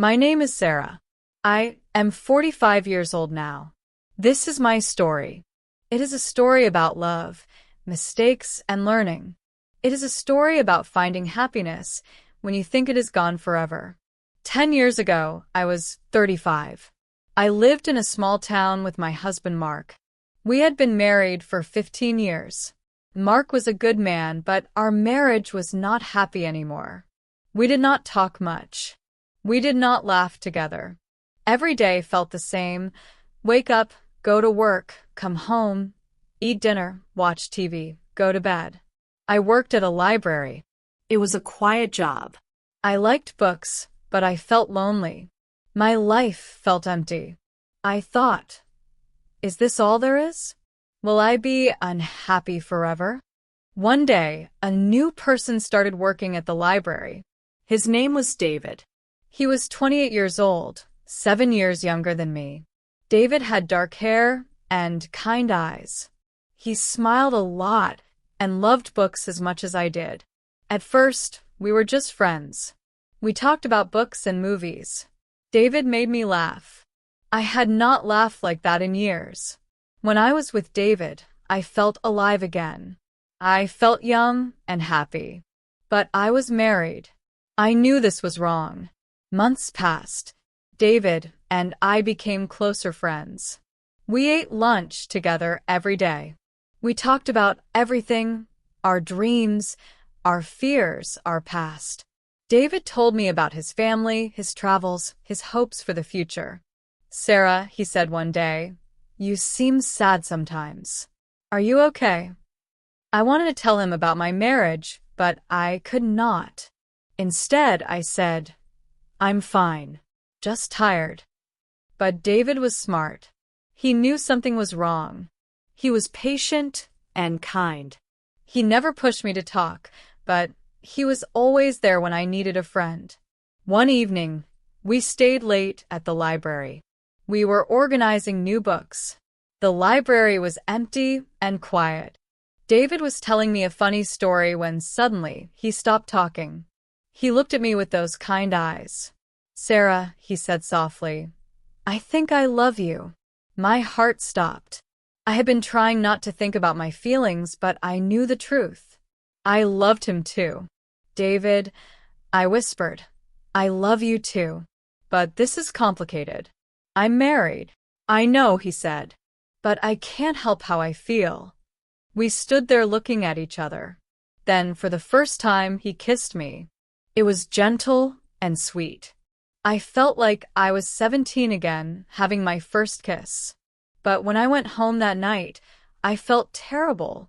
My name is Sarah. I am 45 years old now. This is my story. It is a story about love, mistakes, and learning. It is a story about finding happiness when you think it is gone forever. 10 years ago, I was 35. I lived in a small town with my husband Mark. We had been married for 15 years. Mark was a good man, but our marriage was not happy anymore. We did not talk much. We did not laugh together. Every day felt the same. Wake up, go to work, come home, eat dinner, watch TV, go to bed. I worked at a library. It was a quiet job. I liked books, but I felt lonely. My life felt empty. I thought, is this all there is? Will I be unhappy forever? One day, a new person started working at the library. His name was David. He was 28 years old, 7 years younger than me. David had dark hair and kind eyes. He smiled a lot and loved books as much as I did. At first, we were just friends. We talked about books and movies. David made me laugh. I had not laughed like that in years. When I was with David, I felt alive again. I felt young and happy. But I was married. I knew this was wrong. Months passed. David and I became closer friends. We ate lunch together every day. We talked about everything, our dreams, our fears, our past. David told me about his family, his travels, his hopes for the future. "Sarah," he said one day, "you seem sad sometimes. Are you okay?" I wanted to tell him about my marriage, but I could not. Instead, I said, "I'm fine, just tired." But David was smart. He knew something was wrong. He was patient and kind. He never pushed me to talk, but he was always there when I needed a friend. One evening, we stayed late at the library. We were organizing new books. The library was empty and quiet. David was telling me a funny story when suddenly he stopped talking. He looked at me with those kind eyes. "Sarah," he said softly, "I think I love you." My heart stopped. I had been trying not to think about my feelings, but I knew the truth. I loved him too. "David," I whispered, "I love you too. But this is complicated. I'm married." "I know," he said, "but I can't help how I feel." We stood there looking at each other. Then, for the first time, he kissed me. It was gentle and sweet. I felt like I was 17 again, having my first kiss. But when I went home that night, I felt terrible.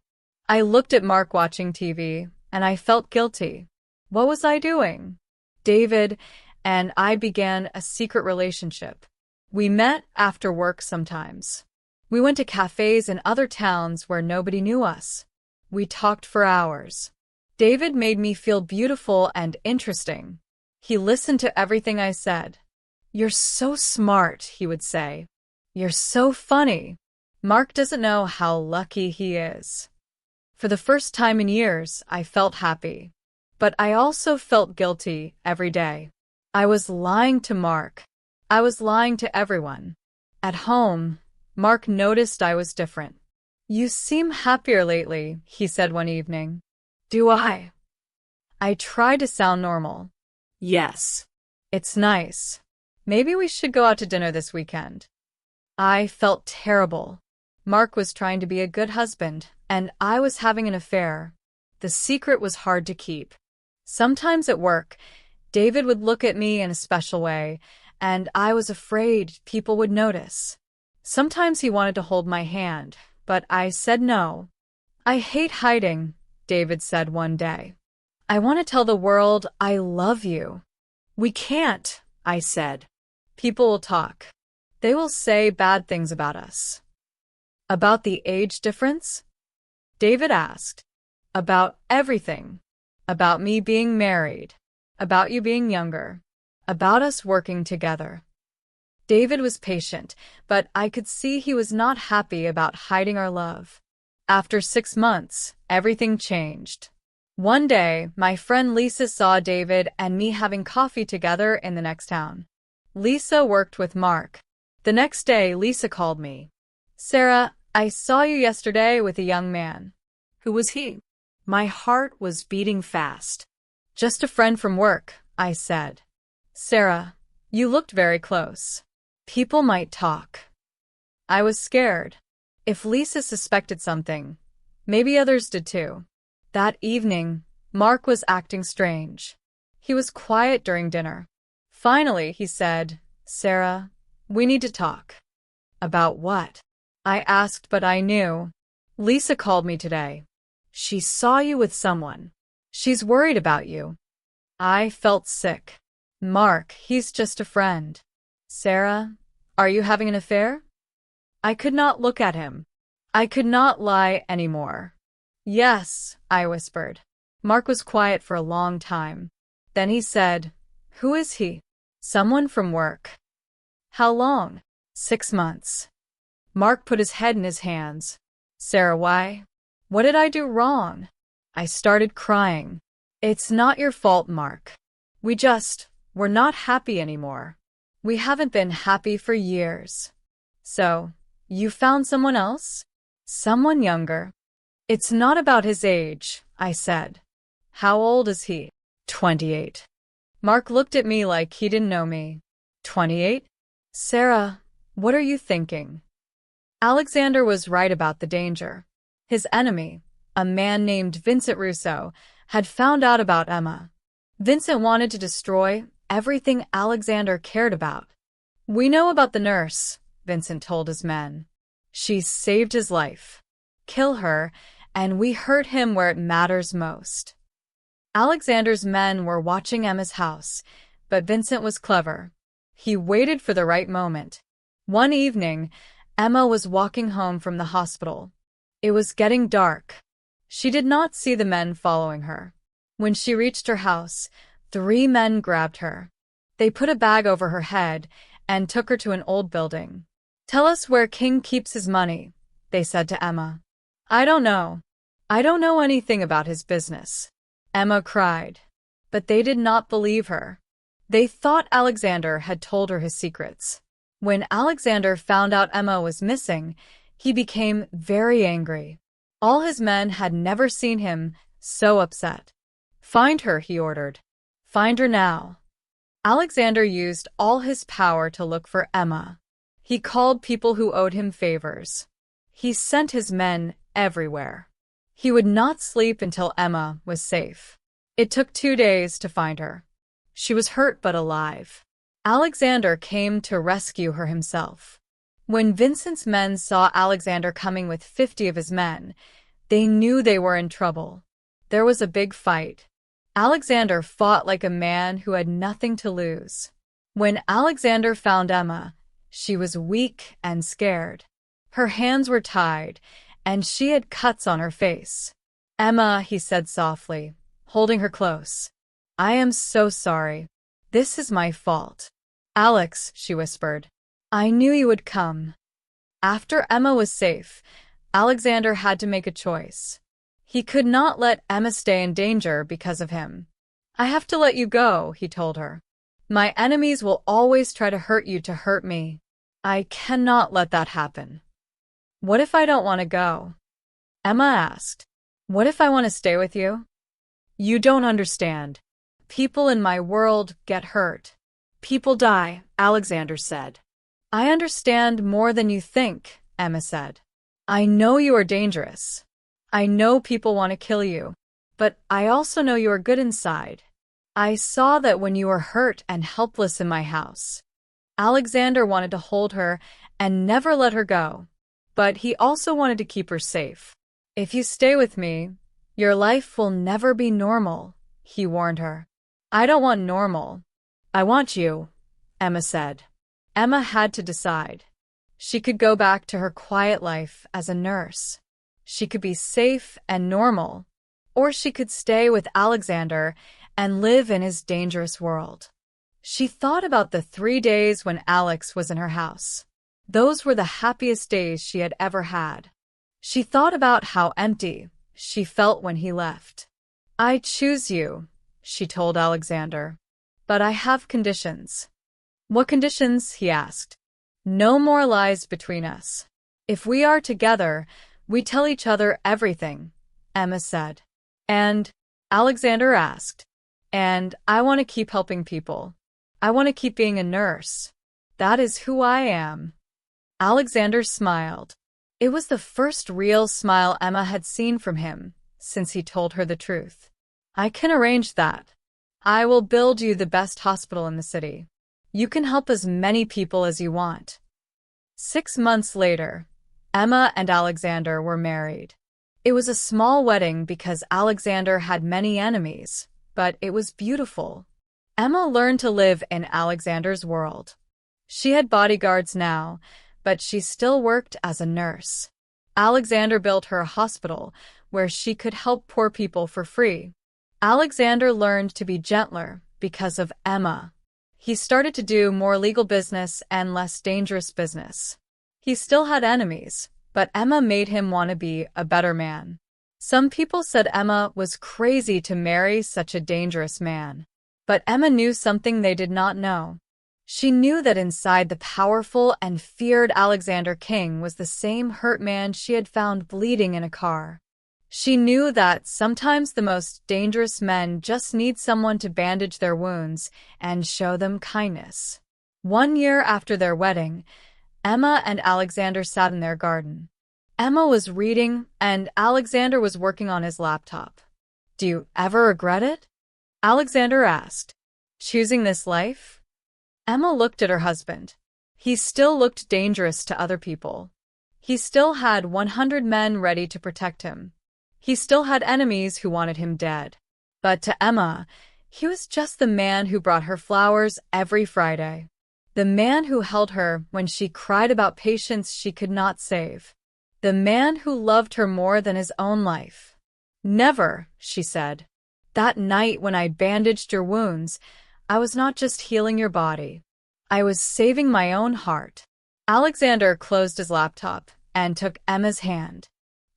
I looked at Mark watching TV, and I felt guilty. What was I doing? David and I began a secret relationship. We met after work sometimes. We went to cafes in other towns where nobody knew us. We talked for hours. David made me feel beautiful and interesting. He listened to everything I said. "You're so smart," he would say. "You're so funny." Mark doesn't know how lucky he is. For the first time in years, I felt happy. But I also felt guilty every day. I was lying to Mark. I was lying to everyone. At home, Mark noticed I was different. "You seem happier lately," he said one evening. "Do I?" I tried to sound normal. "Yes." "It's nice. Maybe we should go out to dinner this weekend." I felt terrible. Mark was trying to be a good husband, and I was having an affair. The secret was hard to keep. Sometimes at work, David would look at me in a special way, and I was afraid people would notice. Sometimes he wanted to hold my hand, but I said no. "I hate hiding," David said one day. "I want to tell the world I love you." "We can't," I said. "People will talk. They will say bad things about us." "About the age difference?" David asked. "About everything. About me being married. About you being younger. About us working together." David was patient, but I could see he was not happy about hiding our love. After 6 months, everything changed. One day, my friend Lisa saw David and me having coffee together in the next town. Lisa worked with Mark. The next day, Lisa called me. Sarah, I saw you yesterday with a young man. Who was he? My heart was beating fast. Just a friend from work, I said. Sarah, you looked very close. People might talk. I was scared. If Lisa suspected something, maybe others did too. That evening, Mark was acting strange. He was quiet during dinner. Finally, he said, Sarah, we need to talk. About what? I asked, but I knew. Lisa called me today. She saw you with someone. She's worried about you. I felt sick. Mark, he's just a friend. Sarah, are you having an affair? I could not look at him. I could not lie anymore. Yes, I whispered. Mark was quiet for a long time. Then he said, Who is he? Someone from work. How long? 6 months. Mark put his head in his hands. Sarah, why? What did I do wrong? I started crying. It's not your fault, Mark. We're not happy anymore. We haven't been happy for years. So, you found someone else? Someone younger. It's not about his age, I said. How old is he? 28. Mark looked at me like he didn't know me. 28? Sarah, what are you thinking? Alexander was right about the danger. His enemy, a man named Vincent Russo, had found out about Emma. Vincent wanted to destroy everything Alexander cared about. We know about the nurse, Vincent told his men. She saved his life. Kill her, and we hurt him where it matters most. Alexander's men were watching Emma's house, but Vincent was clever. He waited for the right moment. One evening, Emma was walking home from the hospital. It was getting dark. She did not see the men following her. When she reached her house, 3 men grabbed her. They put a bag over her head and took her to an old building. Tell us where King keeps his money, they said to Emma. I don't know. I don't know anything about his business. Emma cried. But they did not believe her. They thought Alexander had told her his secrets. When Alexander found out Emma was missing, he became very angry. All his men had never seen him so upset. Find her, he ordered. Find her now. Alexander used all his power to look for Emma. He called people who owed him favors. He sent his men everywhere. He would not sleep until Emma was safe. It took 2 days to find her. She was hurt but alive. Alexander came to rescue her himself. When Vincent's men saw Alexander coming with 50 of his men, they knew they were in trouble. There was a big fight. Alexander fought like a man who had nothing to lose. When Alexander found Emma, she was weak and scared. Her hands were tied, and she had cuts on her face. Emma, he said softly, holding her close. I am so sorry. This is my fault. Alex, she whispered. I knew you would come. After Emma was safe, Alexander had to make a choice. He could not let Emma stay in danger because of him. I have to let you go, he told her. My enemies will always try to hurt you to hurt me. I cannot let that happen. What if I don't want to go? Emma asked. What if I want to stay with you? You don't understand. People in my world get hurt. People die, Alexander said. I understand more than you think, Emma said. I know you are dangerous. I know people want to kill you. But I also know you are good inside. I saw that when you were hurt and helpless in my house. Alexander wanted to hold her and never let her go. But he also wanted to keep her safe. If you stay with me, your life will never be normal, he warned her. I don't want normal. I want you, Emma said. Emma had to decide. She could go back to her quiet life as a nurse. She could be safe and normal, or she could stay with Alexander and live in his dangerous world. She thought about the 3 days when Alex was in her house. Those were the happiest days she had ever had. She thought about how empty she felt when he left. I choose you, she told Alexander. But I have conditions. What conditions? He asked. No more lies between us. If we are together, we tell each other everything, Emma said. And Alexander asked. And I want to keep helping people. I want to keep being a nurse. That is who I am. Alexander smiled. It was the first real smile Emma had seen from him since he told her the truth. I can arrange that. I will build you the best hospital in the city. You can help as many people as you want. 6 months later, Emma and Alexander were married. It was a small wedding because Alexander had many enemies, but it was beautiful. Emma learned to live in Alexander's world. She had bodyguards now, but she still worked as a nurse. Alexander built her a hospital where she could help poor people for free. Alexander learned to be gentler because of Emma. He started to do more legal business and less dangerous business. He still had enemies, but Emma made him want to be a better man. Some people said Emma was crazy to marry such a dangerous man. But Emma knew something they did not know. She knew that inside the powerful and feared Alexander King was the same hurt man she had found bleeding in a car. She knew that sometimes the most dangerous men just need someone to bandage their wounds and show them kindness. 1 year after their wedding, Emma and Alexander sat in their garden. Emma was reading and Alexander was working on his laptop. Do you ever regret it? Alexander asked. Choosing this life? Emma looked at her husband. He still looked dangerous to other people. He still had 100 men ready to protect him. He still had enemies who wanted him dead. But to Emma, he was just the man who brought her flowers every Friday. The man who held her when she cried about patients she could not save. The man who loved her more than his own life. Never, she said. That night when I bandaged your wounds, I was not just healing your body. I was saving my own heart. Alexander closed his laptop and took Emma's hand.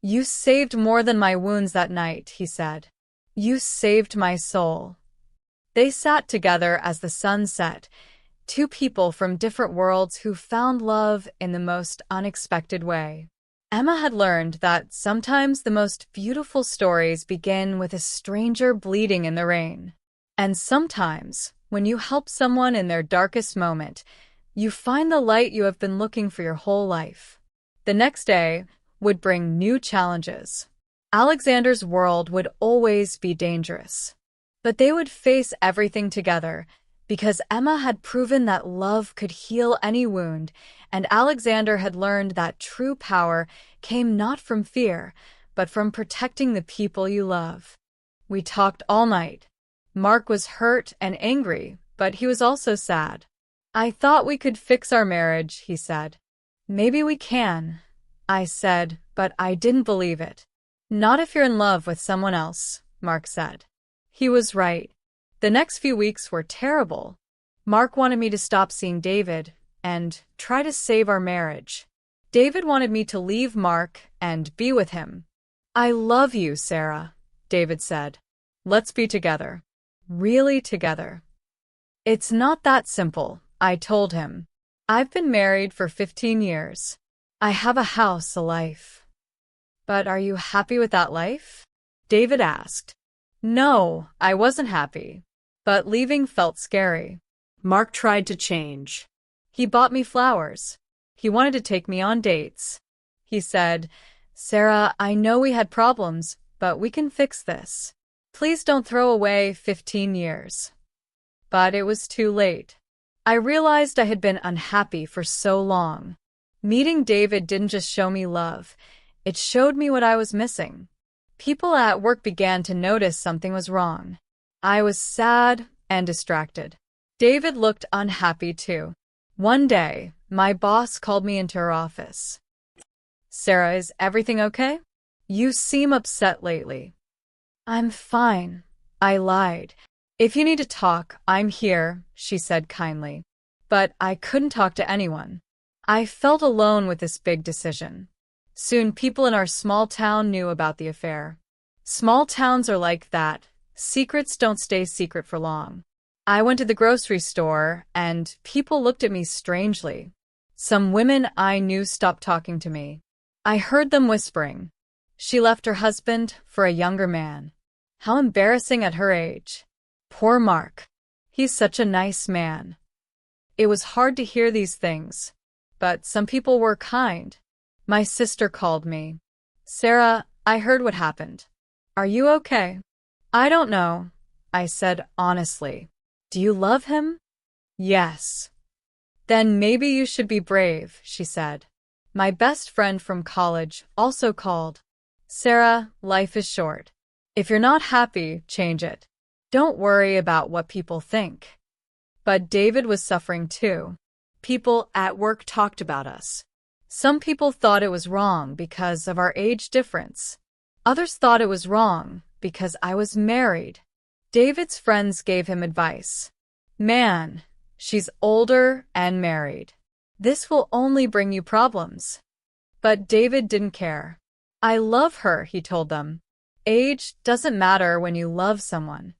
You saved more than my wounds that night, he said. You saved my soul. They sat together as the sun set, two people from different worlds who found love in the most unexpected way. Emma had learned that sometimes the most beautiful stories begin with a stranger bleeding in the rain. And sometimes, when you help someone in their darkest moment, you find the light you have been looking for your whole life. The next day would bring new challenges. Alexander's world would always be dangerous. But they would face everything together, because Emma had proven that love could heal any wound, and Alexander had learned that true power came not from fear, but from protecting the people you love. We talked all night. Mark was hurt and angry, but he was also sad. I thought we could fix our marriage, he said. Maybe we can, I said, but I didn't believe it. Not if you're in love with someone else, Mark said. He was right. The next few weeks were terrible. Mark wanted me to stop seeing David and try to save our marriage. David wanted me to leave Mark and be with him. I love you, Sarah, David said. Let's be together. Really together. It's not that simple, I told him. I've been married for 15 years. I have a house, a life. But are you happy with that life? David asked. No, I wasn't happy. But leaving felt scary. Mark tried to change. He bought me flowers. He wanted to take me on dates. He said, Sarah, I know we had problems, but we can fix this. Please don't throw away 15 years. But it was too late. I realized I had been unhappy for so long. Meeting David didn't just show me love. It showed me what I was missing. People at work began to notice something was wrong. I was sad and distracted. David looked unhappy too. One day, my boss called me into her office. Sarah, is everything okay? You seem upset lately. I'm fine, I lied. If you need to talk, I'm here, she said kindly. But I couldn't talk to anyone. I felt alone with this big decision. Soon people in our small town knew about the affair. Small towns are like that. Secrets don't stay secret for long. I went to the grocery store, and people looked at me strangely. Some women I knew stopped talking to me. I heard them whispering. She left her husband for a younger man. How embarrassing at her age. Poor Mark. He's such a nice man. It was hard to hear these things, but some people were kind. My sister called me. Sarah, I heard what happened. Are you okay? I don't know, I said honestly. Do you love him? Yes. Then maybe you should be brave, she said. My best friend from college also called. Sarah, life is short. If you're not happy, change it. Don't worry about what people think. But David was suffering too. People at work talked about us. Some people thought it was wrong because of our age difference. Others thought it was wrong because I was married. David's friends gave him advice. Man, she's older and married. This will only bring you problems. But David didn't care. I love her, he told them. Age doesn't matter when you love someone.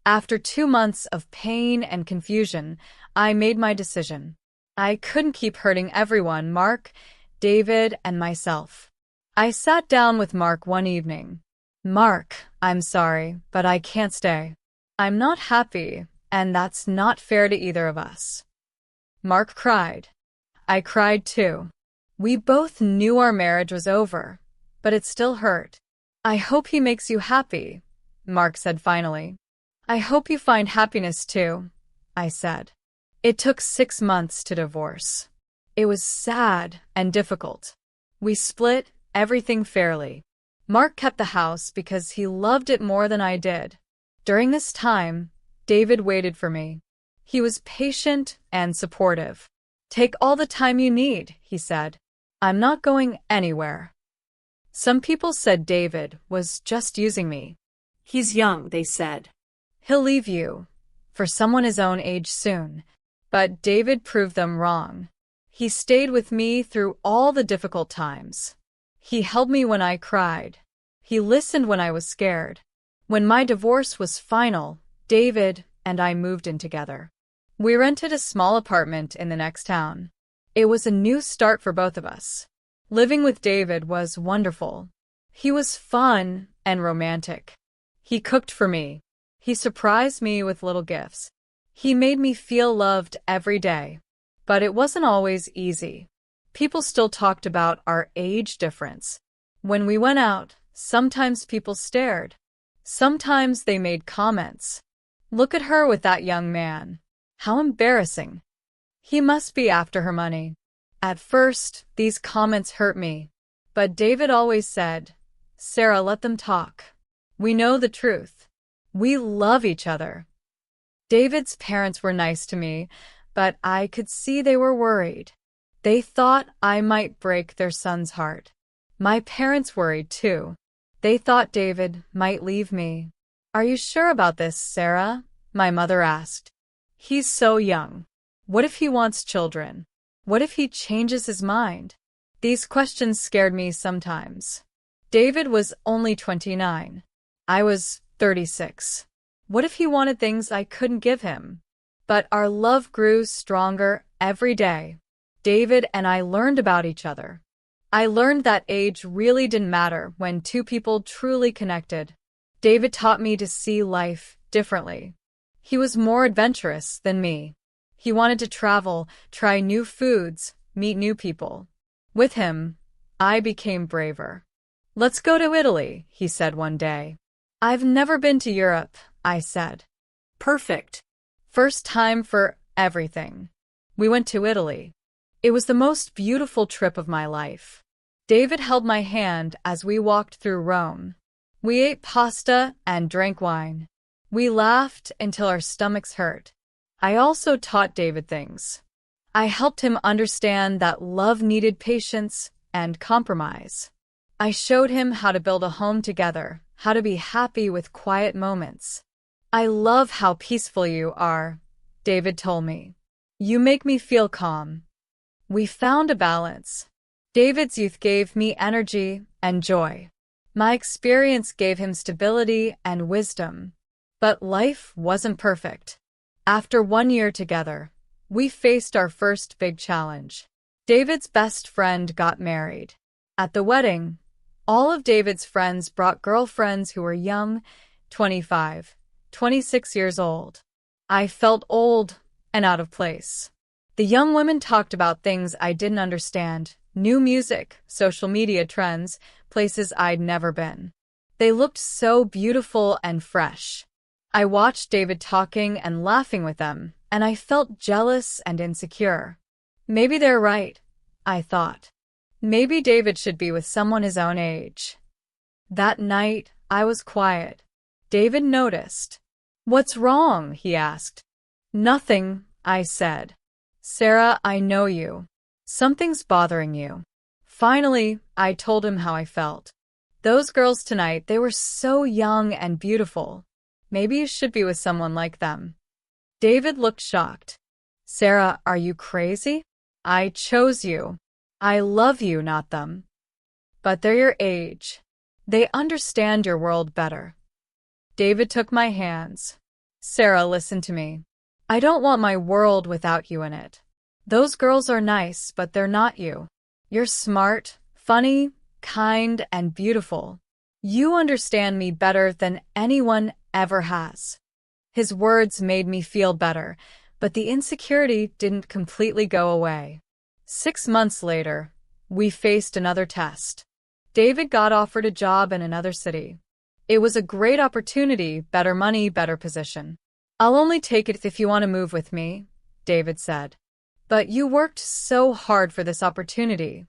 After 2 months of pain and confusion, I made my decision. I couldn't keep hurting everyone, Mark, David, and myself. I sat down with Mark one evening. Mark, I'm sorry, but I can't stay. I'm not happy, and that's not fair to either of us. Mark cried. I cried too. We both knew our marriage was over, but it still hurt. I hope he makes you happy, Mark said finally. I hope you find happiness too, I said. It took 6 months to divorce. It was sad and difficult. We split everything fairly. Mark kept the house because he loved it more than I did. During this time, David waited for me. He was patient and supportive. Take all the time you need, he said. I'm not going anywhere. Some people said David was just using me. He's young, they said. He'll leave you for someone his own age soon. But David proved them wrong. He stayed with me through all the difficult times. He held me when I cried. He listened when I was scared. When my divorce was final, David and I moved in together. We rented a small apartment in the next town. It was a new start for both of us. Living with David was wonderful. He was fun and romantic. He cooked for me. He surprised me with little gifts. He made me feel loved every day. But it wasn't always easy. People still talked about our age difference. When we went out, sometimes people stared. Sometimes they made comments. Look at her with that young man. How embarrassing. He must be after her money. At first, these comments hurt me. But David always said, Sarah, let them talk. We know the truth. We love each other. David's parents were nice to me, but I could see they were worried. They thought I might break their son's heart. My parents worried too. They thought David might leave me. Are you sure about this, Sarah? My mother asked. He's so young. What if he wants children? What if he changes his mind? These questions scared me sometimes. David was only 29. I was 36. What if he wanted things I couldn't give him? But our love grew stronger every day. David and I learned about each other. I learned that age really didn't matter when two people truly connected. David taught me to see life differently. He was more adventurous than me. He wanted to travel, try new foods, meet new people. With him, I became braver. Let's go to Italy, he said one day. I've never been to Europe, I said. Perfect. First time for everything. We went to Italy. It was the most beautiful trip of my life. David held my hand as we walked through Rome. We ate pasta and drank wine. We laughed until our stomachs hurt. I also taught David things. I helped him understand that love needed patience and compromise. I showed him how to build a home together, how to be happy with quiet moments. I love how peaceful you are, David told me. You make me feel calm. We found a balance. David's youth gave me energy and joy. My experience gave him stability and wisdom. But life wasn't perfect. After 1 year together, we faced our first big challenge. David's best friend got married. At the wedding, all of David's friends brought girlfriends who were young, 25, 26 years old. I felt old and out of place. The young women talked about things I didn't understand, new music, social media trends, places I'd never been. They looked so beautiful and fresh. I watched David talking and laughing with them, and I felt jealous and insecure. Maybe they're right, I thought. Maybe David should be with someone his own age. That night, I was quiet. David noticed. "What's wrong?" he asked. "Nothing," I said. "Sarah, I know you. Something's bothering you." Finally, I told him how I felt. "Those girls tonight, they were so young and beautiful. Maybe you should be with someone like them." David looked shocked. "Sarah, are you crazy? I chose you. I love you, not them. But they're your age. They understand your world better." David took my hands. "Sarah, listen to me. I don't want my world without you in it. Those girls are nice, but they're not you. You're smart, funny, kind, and beautiful. You understand me better than anyone ever has." His words made me feel better, but the insecurity didn't completely go away. 6 months later, we faced another test. David got offered a job in another city. It was a great opportunity, better money, better position. "I'll only take it if you want to move with me," David said. "But you worked so hard for this opportunity,"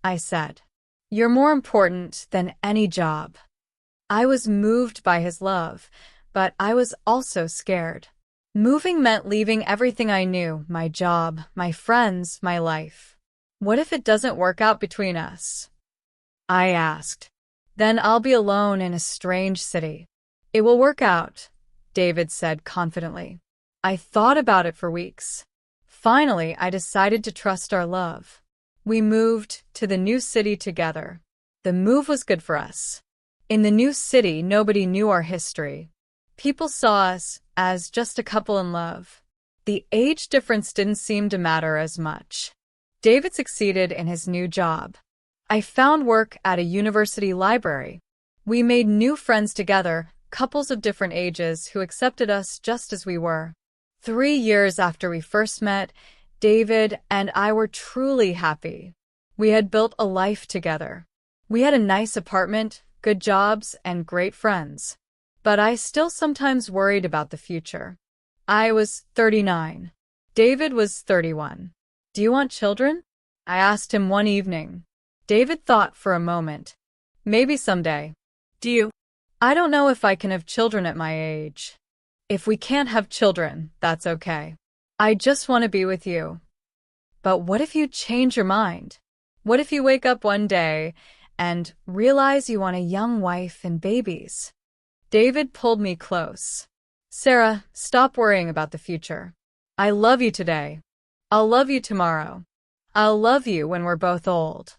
I said. "You're more important than any job." I was moved by his love, but I was also scared. Moving meant leaving everything I knew, my job, my friends, my life. "What if it doesn't work out between us?" I asked. "Then I'll be alone in a strange city." "It will work out," David said confidently. I thought about it for weeks. Finally, I decided to trust our love. We moved to the new city together. The move was good for us. In the new city, nobody knew our history. People saw us as just a couple in love. The age difference didn't seem to matter as much. David succeeded in his new job. I found work at a university library. We made new friends together, couples of different ages who accepted us just as we were. 3 years after we first met, David and I were truly happy. We had built a life together. We had a nice apartment, good jobs, and great friends. But I still sometimes worried about the future. I was 39. David was 31. "Do you want children?" I asked him one evening. David thought for a moment. "Maybe someday." "Do you?" "I don't know if I can have children at my age." "If we can't have children, that's okay. I just want to be with you." "But what if you change your mind? What if you wake up one day and realize you want a young wife and babies?" David pulled me close. "Sarah, stop worrying about the future. I love you today. I'll love you tomorrow. I'll love you when we're both old."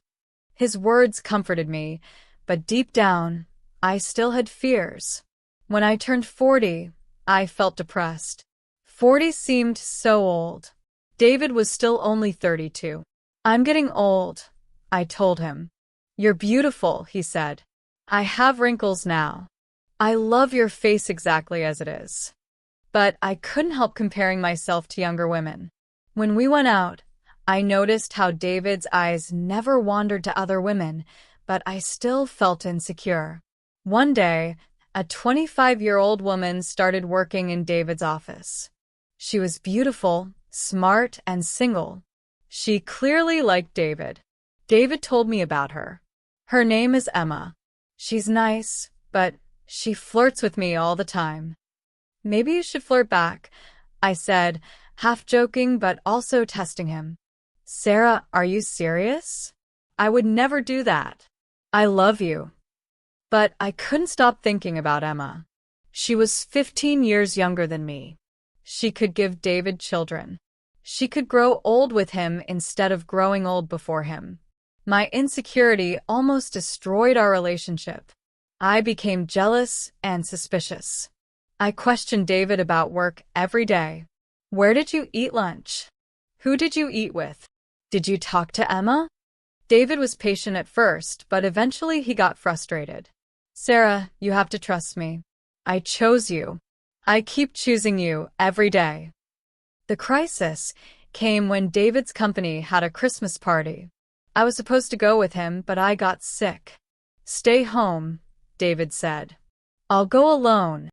His words comforted me, but deep down, I still had fears. When I turned 40, I felt depressed. 40 seemed so old. David was still only 32. "I'm getting old," I told him. "You're beautiful," he said. "I have wrinkles now. I love your face exactly as it is." But I couldn't help comparing myself to younger women. When we went out, I noticed how David's eyes never wandered to other women, but I still felt insecure. One day, a 25-year-old woman started working in David's office. She was beautiful, smart, and single. She clearly liked David. David told me about her. "Her name is Emma. She's nice, but she flirts with me all the time." "Maybe you should flirt back," I said, half joking but also testing him. "Sarah, are you serious? I would never do that. I love you." But I couldn't stop thinking about Emma. She was 15 years younger than me. She could give David children. She could grow old with him instead of growing old before him. My insecurity almost destroyed our relationship. I became jealous and suspicious. I questioned David about work every day. Where did you eat lunch? Who did you eat with? Did you talk to Emma? David was patient at first, but eventually he got frustrated. Sarah, you have to trust me. I chose you. I keep choosing you every day. The crisis came when David's company had a Christmas party. I was supposed to go with him, but I got sick. Stay home, David said. I'll go alone.